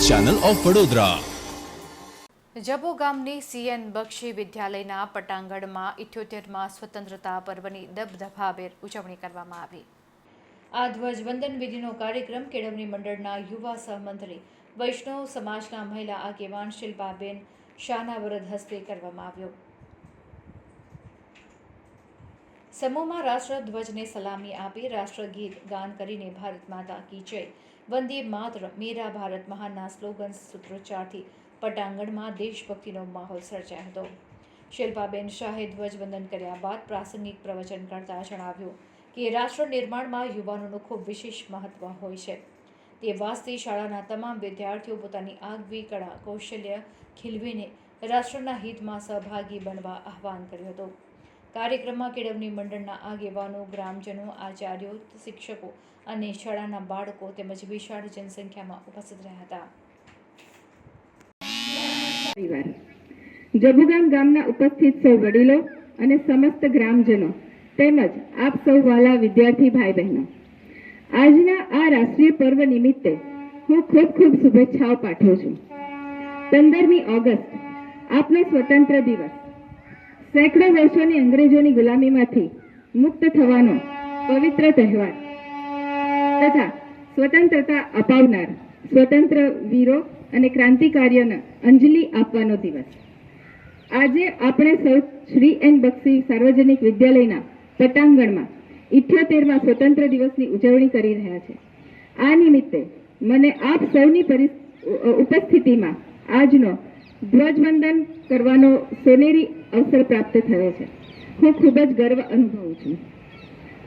Channel of Vadodara. જબો ગામની CN બક્ષી વિદ્યાલયના પટાંગણમાં 78માં સ્વતંત્રતા પર્વની દબદભાભેર ઉજવણી કરવામાં આવી। આ ધ્વજવંદન વિધિનો કાર્યક્રમ કેળવણી મંડળના યુવા સહમંત્રી વૈષ્ણવ સમાજના મહિલા આગેવાન શિલ્પાબેન શાહના વરદ હસ્તે કરવામાં આવ્યો। સમૂહમાં રાષ્ટ્રધ્વજને સલામી આપી રાષ્ટ્રગીત ગાન કરીને ભારત માતા કી જય, વંદે માતરમ, મેરા ભારત મહાનના સ્લોગન સૂત્રોચ્ચારથી પટાંગણમાં દેશભક્તિનો માહોલ સર્જાયો હતો। શિલ્પાબેન શાહે ધ્વજવંદન કર્યા બાદ પ્રાસંગિક પ્રવચન કરતા જણાવ્યું કે રાષ્ટ્ર નિર્માણમાં યુવાનોનું ખૂબ વિશેષ મહત્વ હોય છે। તે વાસ્તે શાળાના તમામ વિદ્યાર્થીઓ પોતાની આગવી કળા કૌશલ્ય ખીલવીને રાષ્ટ્રના હિતમાં સહભાગી બનવા આહ્વાન કર્યું હતું। કાર્યક્રમમાં કેળવણી મંડળના આગેવાનો, ગ્રામજનો, આચાર્યો, શિક્ષકો અને શાળાના બાળકો તેમજ વિશાળ જનસંખ્યામાં ઉપસ્થિત રહ્યા હતા। જબુગામ ગામના ઉપસ્થિત સૌ વડીલો અને સમસ્ત ગ્રામજનો તેમજ આપ સૌ વાલા વિદ્યાર્થી ભાઈ બહેનો, આજના આ રાષ્ટ્રીય પર્વ નિમિત્તે હું ખૂબ ખૂબ શુભેચ્છાઓ પાઠવું છું। 15મી ઓગસ્ટ આપનો સ્વતંત્ર દિવસ સેંકડો વર્ષોની અંગ્રેજોની ગુલામીમાંથી મુક્ત થવાનો પવિત્ર તહેવાર તથા સ્વતંત્રતા અપાવનાર સ્વતંત્ર વીરો અને ક્રાંતિકારીઓને અંજલિ આપવાનો દિવસ। આજે આપણે સૌ શ્રી એન બક્ષી સાર્વજનિક વિદ્યાલયના પટાંગણમાં 78માં સ્વતંત્ર દિવસની ઉજવણી કરી રહ્યા છે। આ નિમિત્તે મને આપ સૌની ઉપસ્થિતિમાં આજનો ધ્વજવંદન કરવાનો સોનેરી અવસર પ્રાપ્ત થયો છે। હું ખૂબ જ ગર્વ અનુભવું છું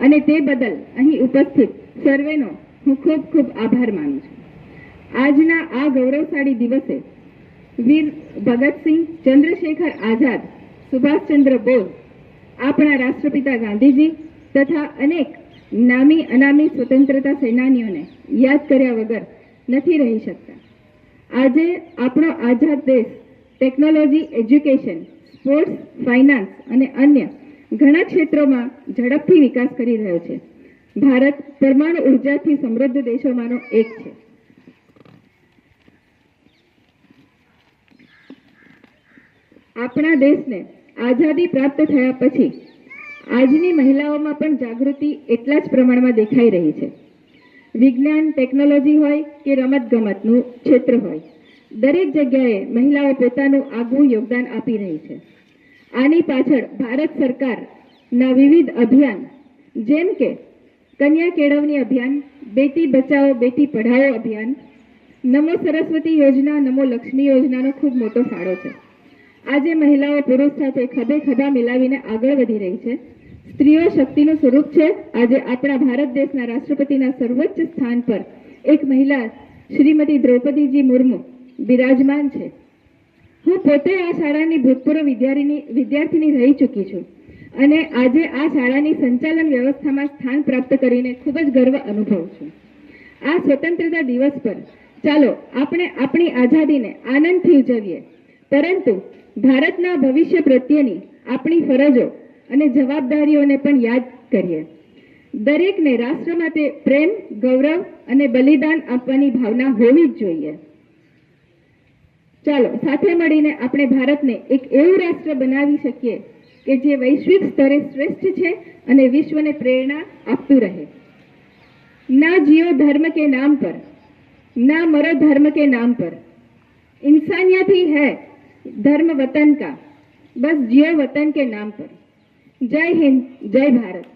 અને તે બદલ અહીં ઉપસ્થિત સર્વેનો હું ખૂબ ખૂબ આભાર માનું છું। આજના આ ગૌરવશાળી દિવસે વીર ભગતસિંહ, ચંદ્રશેખર આઝાદ, સુભાષચંદ્ર બોઝ, આપણા રાષ્ટ્રપિતા ગાંધીજી તથા અનેક નામી અનામી સ્વતંત્રતા સેનાનીઓને યાદ કર્યા વગર નથી રહી શકતા। આજે આપણો આઝાદ દેશ ટેકનોલોજી, એજ્યુકેશન, સ્પોર્ટ્સ, ફાઇનાન્સ અને અન્ય ઘણા ક્ષેત્રોમાં ઝડપથી વિકાસ કરી રહ્યો છે। ભારત પરમાણુ ઉર્જાથી સમૃદ્ધ દેશોમાંનો એક છે। આપણા દેશને આઝાદી પ્રાપ્ત થયા પછી આજની મહિલાઓમાં પણ જાગૃતિ એટલા જ પ્રમાણમાં દેખાઈ રહી છે। વિજ્ઞાન, ટેકનોલોજી હોય કે રમતગમતનું ક્ષેત્ર હોય, દરેક જગ્યાએ મહિલાઓ પોતાનું આગવું યોગદાન આપી રહી છે। આની પાછળ ભારત સરકારના વિવિધ અભિયાન જેમ કે કન્યા કેળવણી અભિયાન, બેટી બચાવો બેટી પઢાઓ અભિયાન, નમો સરસ્વતી યોજના, નમો લક્ષ્મી યોજનાનો ખૂબ મોટો ફાળો છે। આજે મહિલાઓ પુરુષ સાથે ખભે ખભા મિલાવીને આગળ વધી રહી છે। સ્ત્રીઓ શક્તિનું સ્વરૂપ છે। આજે આપણા ભારત દેશના રાષ્ટ્રપતિના સર્વોચ્ચ સ્થાન પર એક મહિલા શ્રીમતી દ્રૌપદીજી મુર્મુ બિરાજમાન છે। હું પોતે આ શાળાની ભૂતપૂર્વ વિદ્યાર્થીની રહી ચૂકી છું અને આજે આ શાળાની સંચાલન વ્યવસ્થામાં સ્થાન પ્રાપ્ત કરીને ખૂબ જ ગર્વ અનુભવું છું। આ સ્વતંત્રતા દિવસ પર ચાલો આપણે આપણી આઝાદીને આનંદથી ઉજવીએ, પરંતુ ભારતના ભવિષ્ય પ્રત્યેની આપણી ફરજો અને જવાબદારીઓને પણ યાદ કરીએ। દરેકને રાષ્ટ્ર માટે પ્રેમ, ગૌરવ અને બલિદાન આપવાની ભાવના હોવી જ જોઈએ। ચાલો સાથે મળીને આપણે ભારતને એક એવું રાષ્ટ્ર બનાવી શકીએ કે જે વૈશ્વિક સ્તરે શ્રેષ્ઠ છે અને વિશ્વને પ્રેરણા આપતું રહે। ના जियो धर्म के नाम पर, ना मरो धर्म के नाम पर, इंसानियत ही है धर्म वतन का, बस जियो वतन के नाम पर। जय हिंद, जय भारत।